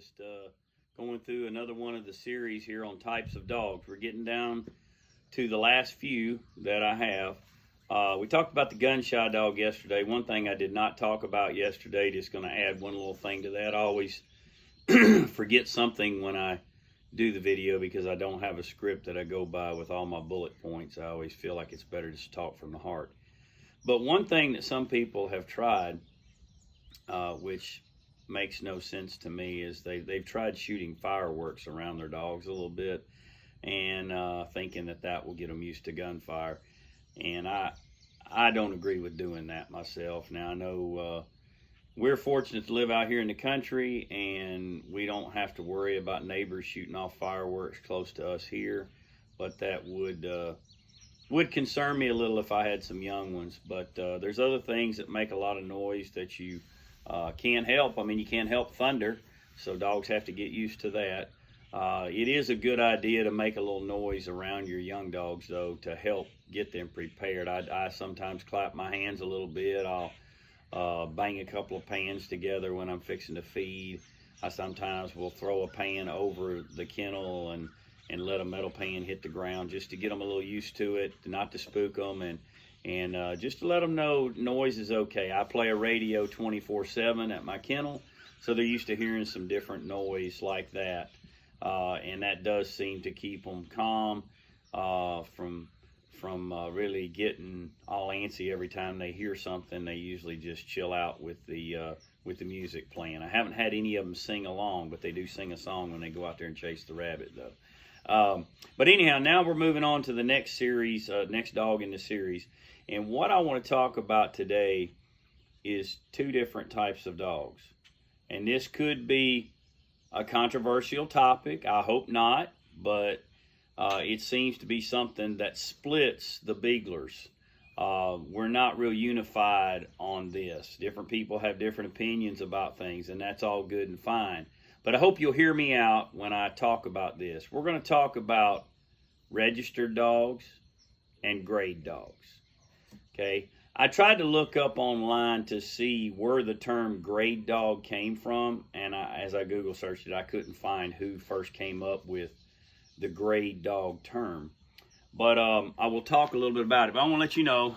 just going through another one of the series here on types of dogs. We're getting down to the last few that I have. We talked about the gun shy dog yesterday. One thing I did not talk about yesterday, just going to add one little thing to that. I always forget something when I do the video because I don't have a script that I go by with all my bullet points. I always feel like it's better to talk from the heart. But one thing that some people have tried, which makes no sense to me, is they've tried shooting fireworks around their dogs a little bit, and thinking that will get them used to gunfire. And I don't agree with doing that myself. Now I know we're fortunate to live out here in the country, and we don't have to worry about neighbors shooting off fireworks close to us here, but that would concern me a little if I had some young ones. But there's other things that make a lot of noise that you can't help. I mean, you can't help thunder, so dogs have to get used to that. It is a good idea to make a little noise around your young dogs, though, to help get them prepared. I sometimes clap my hands a little bit. I'll bang a couple of pans together when I'm fixing to feed. I sometimes will throw a pan over the kennel and let a metal pan hit the ground just to get them a little used to it, not to spook them, and just to let them know noise is okay. I play a radio 24/7 at my kennel, so they're used to hearing some different noise like that. And that does seem to keep them calm from really getting all antsy every time they hear something. They usually just chill out with the music playing. I haven't had any of them sing along, but they do sing a song when they go out there and chase the rabbit, though. But anyhow, now we're moving on to the next series, next dog in the series. And what I want to talk about today is two different types of dogs. And this could be a controversial topic. I hope not, but it seems to be something that splits the beaglers. We're not real unified on this. Different people have different opinions about things, and that's all good and fine. But I hope you'll hear me out when I talk about this. We're going to talk about registered dogs and grade dogs. Okay, I tried to look up online to see where the term grade dog came from, and as I Google searched it, I couldn't find who first came up with the grade dog term. But I will talk a little bit about it. But I want to let you know,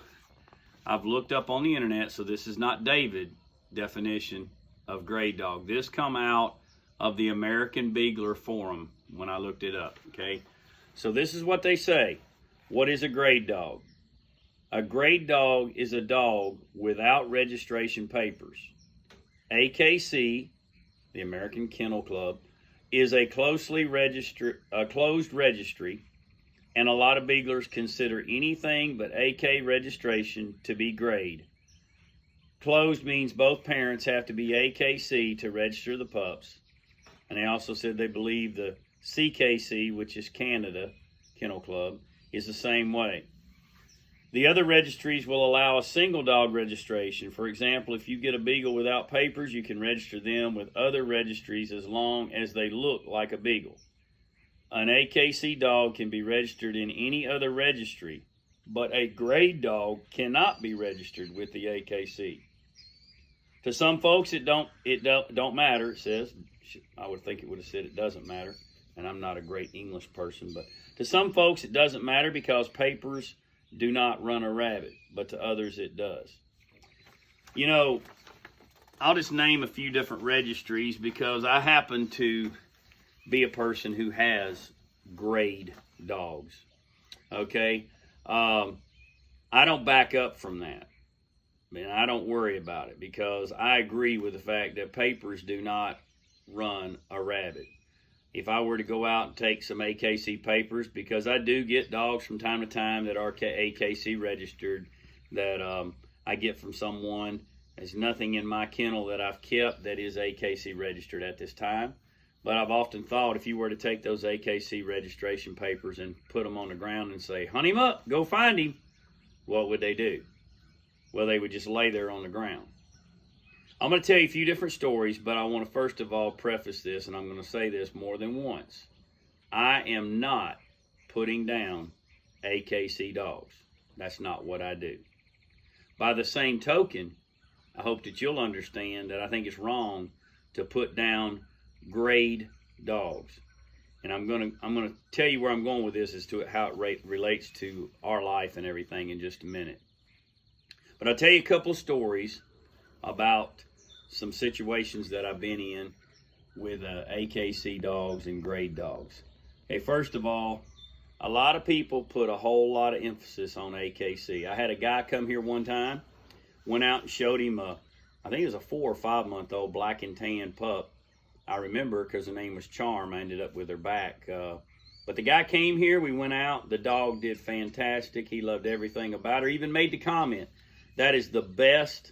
I've looked up on the internet, so this is not David's definition of grade dog. This come out of the American Beagler Forum when I looked it up, okay? So this is what they say. What is a grade dog? A grade dog is a dog without registration papers. AKC, the American Kennel Club, is a closed registry, and a lot of beaglers consider anything but AK registration to be grade. Closed means both parents have to be AKC to register the pups. And they also said they believe the CKC, which is Canada Kennel Club, is the same way. The other registries will allow a single dog registration. For example, if you get a beagle without papers, you can register them with other registries as long as they look like a beagle. An AKC dog can be registered in any other registry, but a grade dog cannot be registered with the AKC. To some folks, it don't matter, it says. I would think it would have said it doesn't matter, and I'm not a great English person, but to some folks it doesn't matter because papers do not run a rabbit, but to others it does. You know, I'll just name a few different registries because I happen to be a person who has grade dogs, okay? I don't back up from that. I mean, I don't worry about it because I agree with the fact that papers do not run a rabbit. If I were to go out and take some AKC papers, because I do get dogs from time to time that are AKC registered that I get from someone. There's nothing in my kennel that I've kept that is AKC registered at this time. But I've often thought if you were to take those AKC registration papers and put them on the ground and say, hunt him up, go find him, what would they do? Well, they would just lay there on the ground. I'm going to tell you a few different stories, but I want to first of all preface this, and I'm going to say this more than once. I am not putting down AKC dogs. That's not what I do. By the same token, I hope that you'll understand that I think it's wrong to put down grade dogs. And I'm gonna tell you where I'm going with this as to how it relates to our life and everything in just a minute. But I'll tell you a couple of stories about some situations that I've been in with AKC dogs and grade dogs. Okay, first of all, a lot of people put a whole lot of emphasis on AKC. I had a guy come here one time, went out and showed him I think it was a 4 or 5 month old black and tan pup. I remember because her name was Charm. I ended up with her back. But the guy came here, we went out, the dog did fantastic. He loved everything about her, even made the comment, "That is the best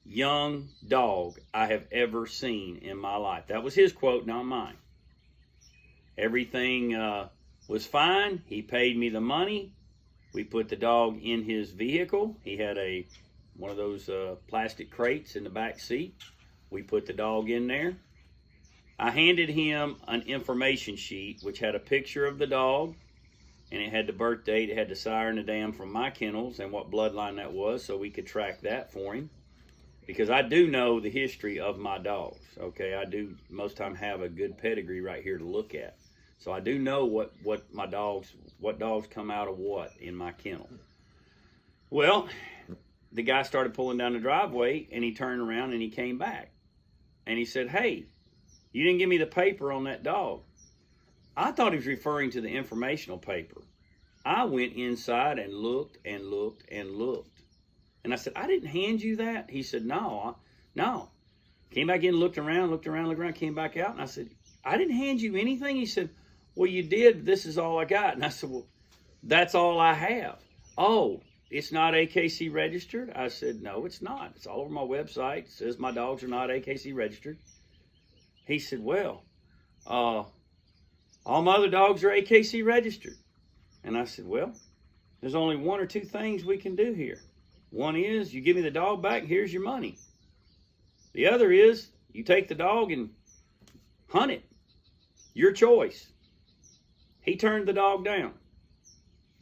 young dog I have ever seen in my life." That was his quote, not mine. Everything was fine. He paid me the money. We put the dog in his vehicle. He had one of those plastic crates in the back seat. We put the dog in there. I handed him an information sheet which had a picture of the dog, and it had the birth date, it had the sire and the dam from my kennels and what bloodline that was, so we could track that for him. Because I do know the history of my dogs, okay? I do most time have a good pedigree right here to look at. So I do know what dogs come out of what in my kennel. Well, the guy started pulling down the driveway, and he turned around and he came back. And he said, "Hey, you didn't give me the paper on that dog." I thought he was referring to the informational paper. I went inside and looked and looked and looked. And I said, "I didn't hand you that." He said, No. Came back in, looked around, came back out. And I said, "I didn't hand you anything." He said, "Well, you did. This is all I got." And I said, "Well, that's all I have." "Oh, it's not AKC registered?" I said, "No, it's not. It's all over my website. It says my dogs are not AKC registered." He said, "Well, all my other dogs are AKC registered." And I said, "Well, there's only one or two things we can do here. One is you give me the dog back, here's your money. The other is you take the dog and hunt it. Your choice." He turned the dog down.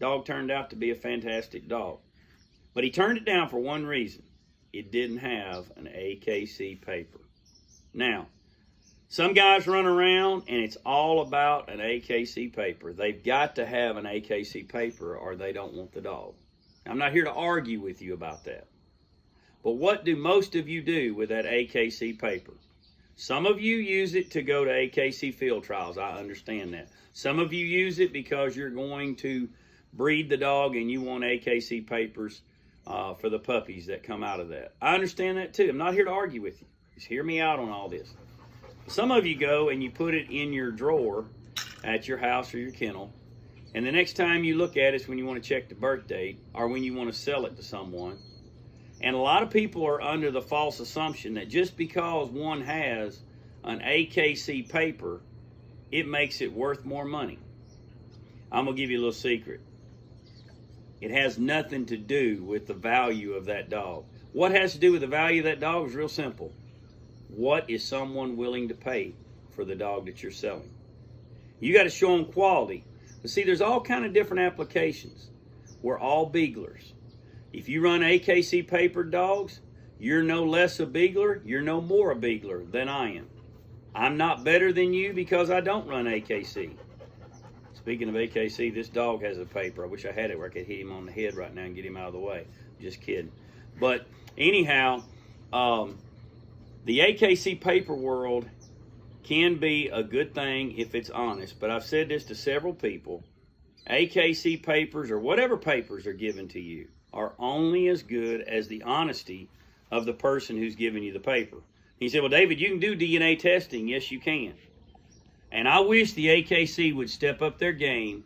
Dog turned out to be a fantastic dog. But he turned it down for one reason. It didn't have an AKC paper. Now, some guys run around and it's all about an AKC paper. They've got to have an AKC paper or they don't want the dog. I'm not here to argue with you about that. But what do most of you do with that AKC paper? Some of you use it to go to AKC field trials. I understand that. Some of you use it because you're going to breed the dog and you want AKC papers for the puppies that come out of that. I understand that too. I'm not here to argue with you. Just hear me out on all this. Some of you go and you put it in your drawer at your house or your kennel, and the next time you look at it is when you want to check the birth date or when you want to sell it to someone. And a lot of people are under the false assumption that just because one has an AKC paper, it makes it worth more money. I'm going to give you a little secret. It has nothing to do with the value of that dog. What has to do with the value of that dog is real simple. What is someone willing to pay for the dog that you're selling? You got to show them quality. But see, there's all kind of different applications. We're all beaglers. If you run AKC papered dogs, you're no less a beagler, you're no more a beagler than I am. I'm not better than you because I don't run AKC. Speaking of AKC, this dog has a paper. I wish I had it where I could hit him on the head right now and get him out of the way. Just kidding. But anyhow, the AKC paper world can be a good thing if it's honest. But I've said this to several people. AKC papers or whatever papers are given to you are only as good as the honesty of the person who's giving you the paper. He said, "Well, David, you can do DNA testing." Yes, you can. And I wish the AKC would step up their game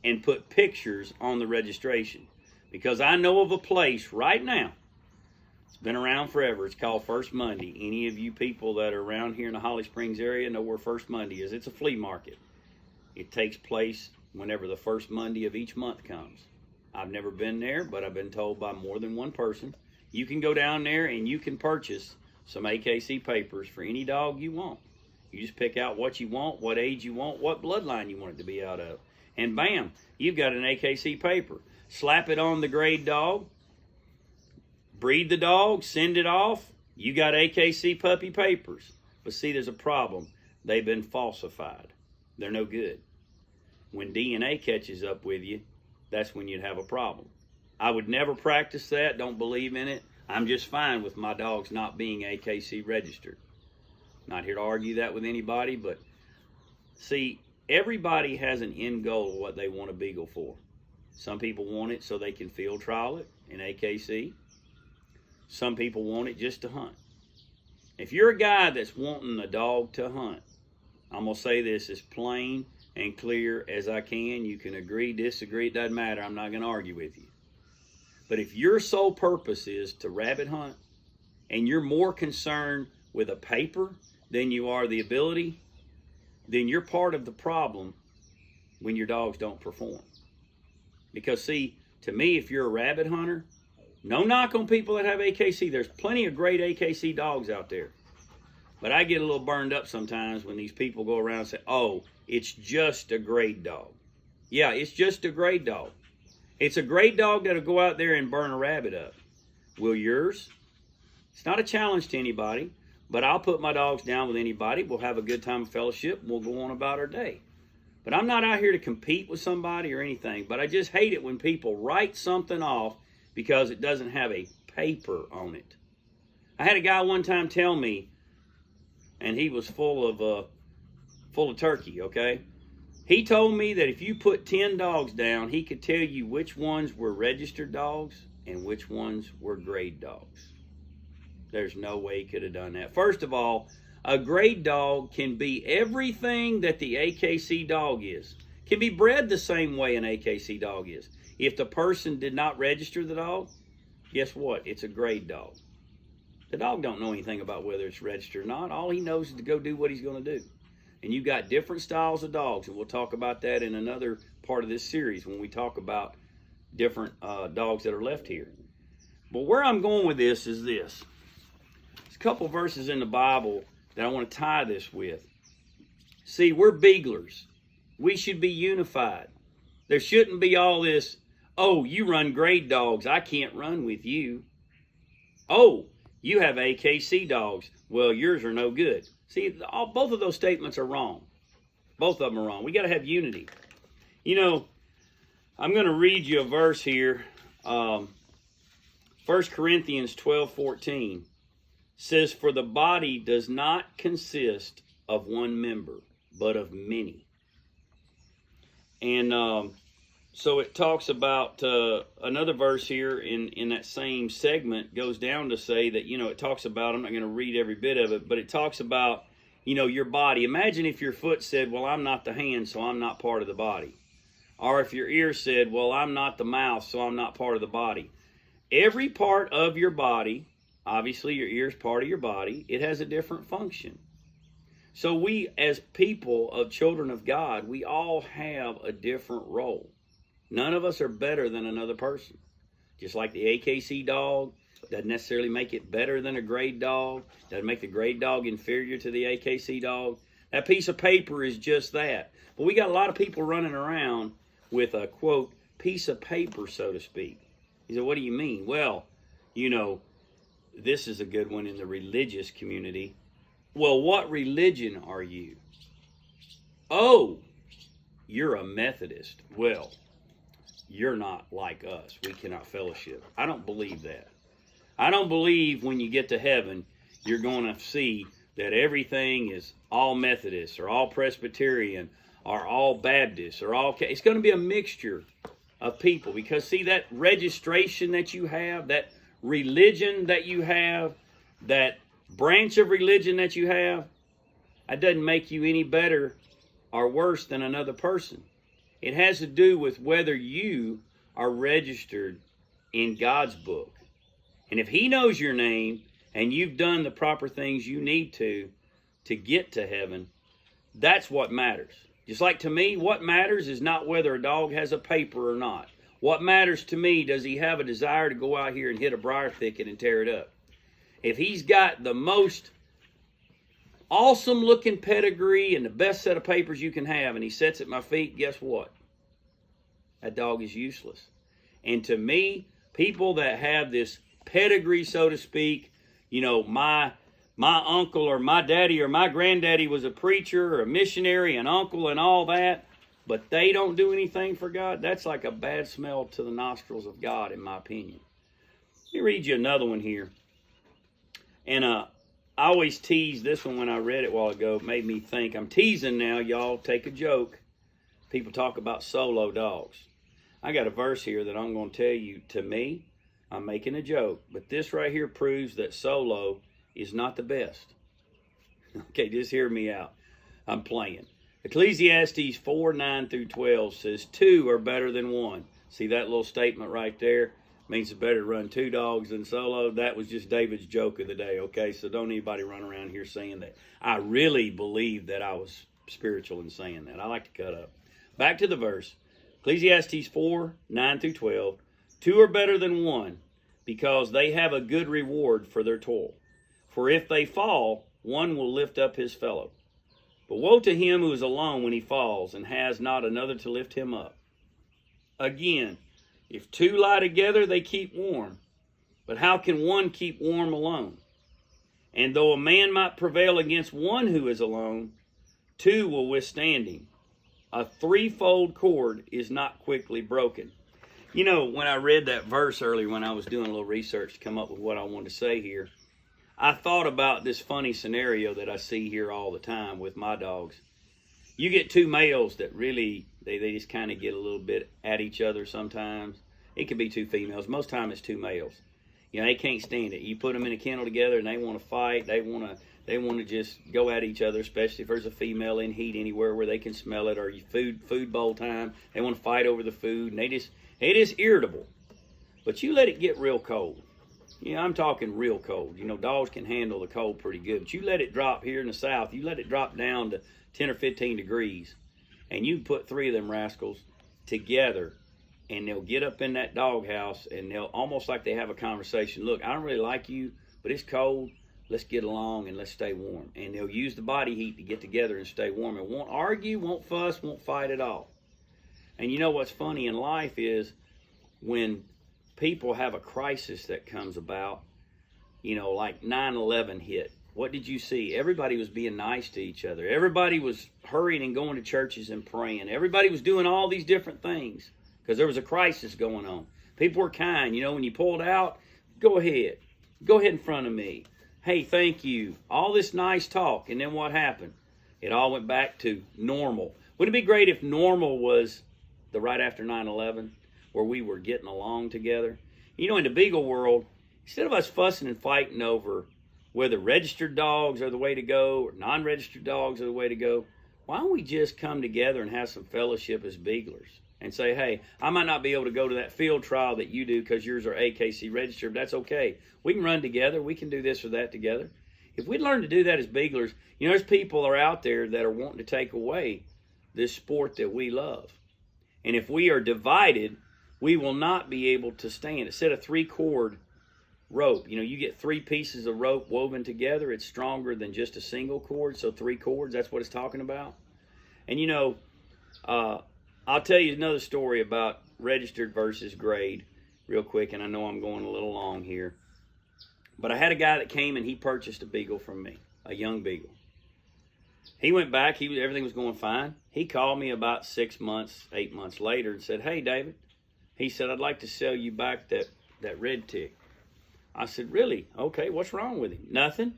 and put pictures on the registration. Because I know of a place right now, it's been around forever, it's called First Monday. Any of you people that are around here in the Holly Springs area know where First Monday is. It's a flea market. It takes place whenever the first Monday of each month comes. I've never been there, but I've been told by more than one person. You can go down there and you can purchase some AKC papers for any dog you want. You just pick out what you want, what age you want, what bloodline you want it to be out of. And bam, you've got an AKC paper. Slap it on the grade dog, breed the dog, send it off. You got AKC puppy papers. But see, there's a problem. they've been falsified. They're no good. When DNA catches up with you, that's when you'd have a problem. I would never practice that, don't believe in it. I'm just fine with my dogs not being AKC registered. Not here to argue that with anybody, but see, everybody has an end goal of what they want a beagle for. Some people want it so they can field trial it in AKC. Some people want it just to hunt. If you're a guy that's wanting a dog to hunt, I'm going to say this as plain and clear as I can. You can agree, disagree, it doesn't matter. I'm not going to argue with you. But if your sole purpose is to rabbit hunt and you're more concerned with a paper than you are the ability, then you're part of the problem when your dogs don't perform. Because see, to me, if you're a rabbit hunter, no knock on people that have AKC. There's plenty of great AKC dogs out there. But I get a little burned up sometimes when these people go around and say, oh, it's just a grade dog. Yeah, it's just a grade dog. It's a grade dog that'll go out there and burn a rabbit up. Will yours? It's not a challenge to anybody, but I'll put my dogs down with anybody. We'll have a good time of fellowship, and we'll go on about our day. But I'm not out here to compete with somebody or anything, but I just hate it when people write something off because it doesn't have a paper on it. I had a guy one time tell me, and he was full of turkey, okay? He told me that if you put 10 dogs down, he could tell you which ones were registered dogs and which ones were grade dogs. There's no way he could have done that. First of all, a grade dog can be everything that the AKC dog is. Can be bred the same way an AKC dog is. If the person did not register the dog, guess what? It's a grade dog. The dog don't know anything about whether it's registered or not. All he knows is to go do what he's going to do. And you've got different styles of dogs, and we'll talk about that in another part of this series when we talk about different dogs that are left here. But where I'm going with this is this. There's a couple verses in the Bible that I want to tie this with. See, we're beaglers. We should be unified. There shouldn't be all this, oh, you run grade dogs, I can't run with you. Oh, you have AKC dogs, well, yours are no good. See, both of those statements are wrong. Both of them are wrong. We got to have unity. You know, I'm going to read you a verse here. 1 Corinthians 12:14 says, for the body does not consist of one member, but of many. And so it talks about another verse here in that same segment goes down to say that, you know, it talks about, I'm not going to read every bit of it, but it talks about, you know, your body. Imagine if your foot said, well, I'm not the hand, so I'm not part of the body. Or if your ear said, well, I'm not the mouth, so I'm not part of the body. Every part of your body, obviously your ear is part of your body, it has a different function. So we, as people of children of God, we all have a different role. None of us are better than another person. Just like the AKC dog doesn't necessarily make it better than a grade dog, doesn't make the grade dog inferior to the AKC dog. That piece of paper is just that. But we got a lot of people running around with a, quote, piece of paper, so to speak. He said, what do you mean? Well, you know, this is a good one in the religious community. Well, what religion are you? Oh, you're a Methodist. Well, you're not like us. We cannot fellowship. I don't believe that. I don't believe when you get to heaven, you're going to see that everything is all Methodist or all Presbyterian or all Baptist or all... It's going to be a mixture of people because, see, that registration that you have, that religion that you have, that branch of religion that you have, that doesn't make you any better or worse than another person. It has to do with whether you are registered in God's book. And if He knows your name and you've done the proper things you need to get to heaven, that's what matters. Just like to me, what matters is not whether a dog has a paper or not. What matters to me, does he have a desire to go out here and hit a briar thicket and tear it up? If he's got the most awesome looking pedigree and the best set of papers you can have and he sits at my feet, guess what? That dog is useless. And to me, people that have this pedigree, so to speak, you know, my my uncle or my daddy or my granddaddy was a preacher or a missionary, an uncle and all that, but they don't do anything for God, that's like a bad smell to the nostrils of God, in my opinion. Let me read you another one here. And I always tease this one when I read it a while ago. It made me think. I'm teasing now, y'all. Take a joke. People talk about solo dogs. I got a verse here that I'm going to tell you. To me, I'm making a joke, but this right here proves that solo is not the best. Okay, just hear me out. I'm playing. Ecclesiastes 4:9-12 says, 2 are better than 1. See that little statement right there? Means it's better to run 2 dogs than solo. That was just David's joke of the day, okay? So don't anybody run around here saying that. I really believe that I was spiritual in saying that. I like to cut up. Back to the verse. Ecclesiastes 4:9-12. 2 are better than 1, because they have a good reward for their toil. For if they fall, one will lift up his fellow. But woe to him who is alone when he falls, and has not another to lift him up. Again, if 2 lie together, they keep warm. But how can one keep warm alone? And though a man might prevail against one who is alone, 2 will withstand him. A 3-fold cord is not quickly broken. You know, when I read that verse earlier, when I was doing a little research to come up with what I wanted to say here, I thought about this funny scenario that I see here all the time with my dogs. You get 2 males that really, they just kind of get a little bit at each other sometimes. It could be 2 females. Most time it's 2 males. You know, they can't stand it. You put them in a kennel together and they want to fight. They want to just go at each other, especially if there's a female in heat anywhere where they can smell it, or food bowl time. They want to fight over the food, and it is irritable. But you let it get real cold. You know, I'm talking real cold. You know, dogs can handle the cold pretty good. But you let it drop here in the south. You let it drop down to 10 or 15 degrees. And you put 3 of them rascals together. And they'll get up in that doghouse. And they'll almost like they have a conversation. Look, I don't really like you, but it's cold. Let's get along and let's stay warm. And they'll use the body heat to get together and stay warm. And won't argue, won't fuss, won't fight at all. And you know what's funny in life is when people have a crisis that comes about, you know, like 9/11 hit. What did you see? Everybody was being nice to each other. Everybody was hurrying and going to churches and praying. Everybody was doing all these different things because there was a crisis going on. People were kind. You know, when you pulled out, go ahead. Go ahead in front of me. Hey, thank you. All this nice talk. And then what happened? It all went back to normal. Wouldn't it be great if normal was the right after 9/11? Where we were getting along together. You know, in the beagle world, instead of us fussing and fighting over whether registered dogs are the way to go or non-registered dogs are the way to go, why don't we just come together and have some fellowship as beaglers and say, hey, I might not be able to go to that field trial that you do because yours are AKC registered, but that's okay. We can run together. We can do this or that together. If we'd learn to do that as beaglers, you know, there's people are out there that are wanting to take away this sport that we love. And if we are divided, we will not be able to stand. Instead of 3-cord rope, you know, you get 3 pieces of rope woven together, it's stronger than just a single cord. So 3 cords, that's what it's talking about. And you know, I'll tell you another story about registered versus grade real quick, and I know I'm going a little long here. But I had a guy that came and he purchased a beagle from me, a young beagle. He went back, everything was going fine. He called me about 6 months, 8 months later and said, hey, David, he said, I'd like to sell you back that red tick. I said, really? Okay, what's wrong with him? Nothing.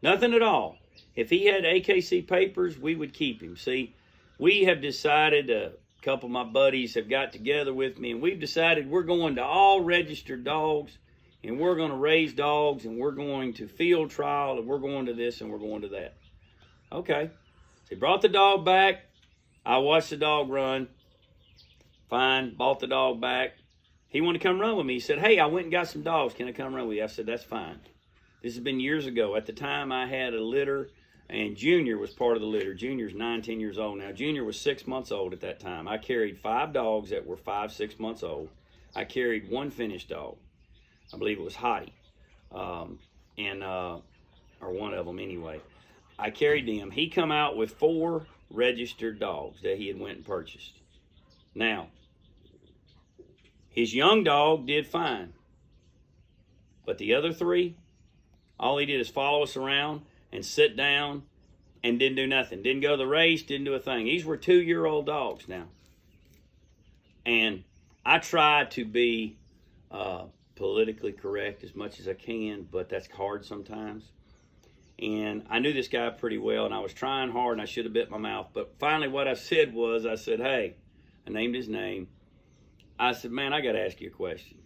Nothing at all. If he had AKC papers, we would keep him. See, we have decided, a couple of my buddies have got together with me, and we've decided we're going to all registered dogs, and we're going to raise dogs, and we're going to field trial, and we're going to this, and we're going to that. Okay. So he brought the dog back. I watched the dog run. Fine, bought the dog back. He wanted to come run with me. He said, hey, I went and got some dogs. Can I come run with you? I said, that's fine. This has been years ago. At the time, I had a litter, and Junior was part of the litter. Junior's 9, 10 years old now. Junior was 6 months old at that time. I carried 5 dogs that were 5, 6 months old. I carried 1 finished dog. I believe it was Hottie, or one of them anyway. I carried them. He come out with 4 registered dogs that he had went and purchased. Now, his young dog did fine. But the other 3, All he did is follow us around and sit down and didn't do nothing. Didn't go to the race, didn't do a thing. These were 2-year-old dogs now. And I try to be politically correct as much as I can, but that's hard sometimes. And I knew this guy pretty well, and I was trying hard, and I should have bit my mouth. But finally what I said was, I said, hey, I named his name. I said, man, I got to ask you a question.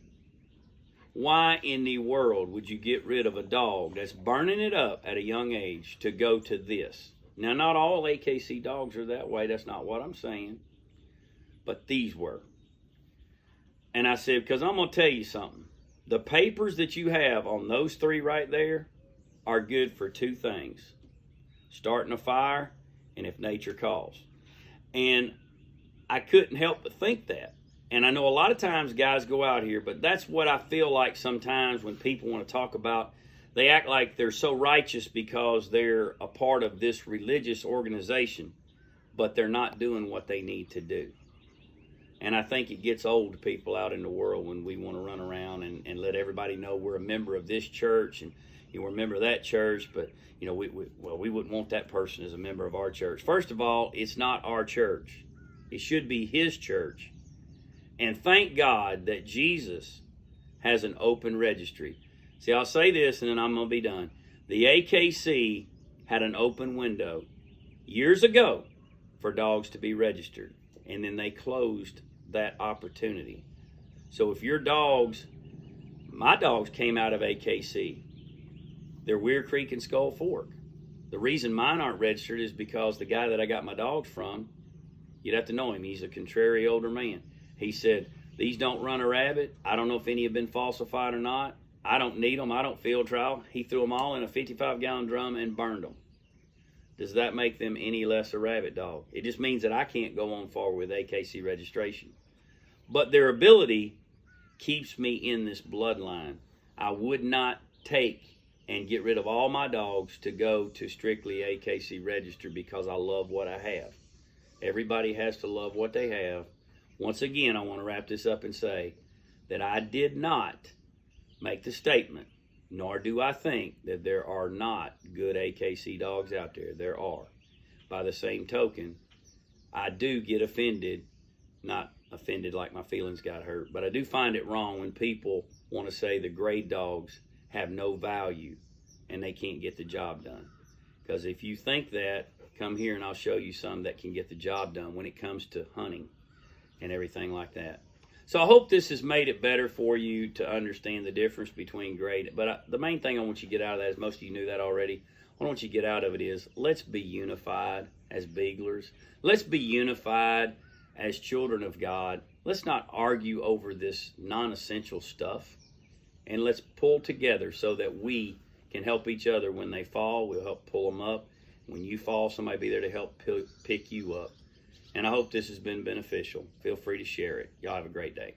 Why in the world would you get rid of a dog that's burning it up at a young age to go to this? Now, not all AKC dogs are that way. That's not what I'm saying. But these were. And I said, because I'm going to tell you something. The papers that you have on those 3 right there are good for 2 things. Starting a fire and if nature calls. And I couldn't help but think that. And I know a lot of times guys go out here, but that's what I feel like sometimes when people want to talk about, they act like they're so righteous because they're a part of this religious organization, but they're not doing what they need to do. And I think it gets old to people out in the world when we want to run around and let everybody know we're a member of this church and we're a member of that church, but we wouldn't want that person as a member of our church. First of all, it's not our church. It should be his church. And thank God that Jesus has an open registry. See, I'll say this and then I'm going to be done. The AKC had an open window years ago for dogs to be registered. And then they closed that opportunity. So if your dogs, my dogs came out of AKC. They're Weir Creek and Skull Fork. The reason mine aren't registered is because the guy that I got my dogs from, you'd have to know him. He's a contrary older man. He said, these don't run a rabbit. I don't know if any have been falsified or not. I don't need them. I don't field trial. He threw them all in a 55-gallon drum and burned them. Does that make them any less a rabbit dog? It just means that I can't go on forward with AKC registration. But their ability keeps me in this bloodline. I would not take and get rid of all my dogs to go to strictly AKC register because I love what I have. Everybody has to love what they have. Once again, I want to wrap this up and say that I did not make the statement, nor do I think that there are not good AKC dogs out there. There are. By the same token, I do get offended, not offended like my feelings got hurt, but I do find it wrong when people want to say the grade dogs have no value and they can't get the job done. Because if you think that, come here and I'll show you some that can get the job done when it comes to hunting and everything like that. So I hope this has made it better for you to understand the difference between grade. But the main thing I want you to get out of that is, most of you knew that already, what I want you to get out of it is, let's be unified as beaglers. Let's be unified as children of God. Let's not argue over this non-essential stuff. And let's pull together so that we can help each other. When they fall, we'll help pull them up. When you fall, somebody be there to help pick you up. And I hope this has been beneficial. Feel free to share it. Y'all have a great day.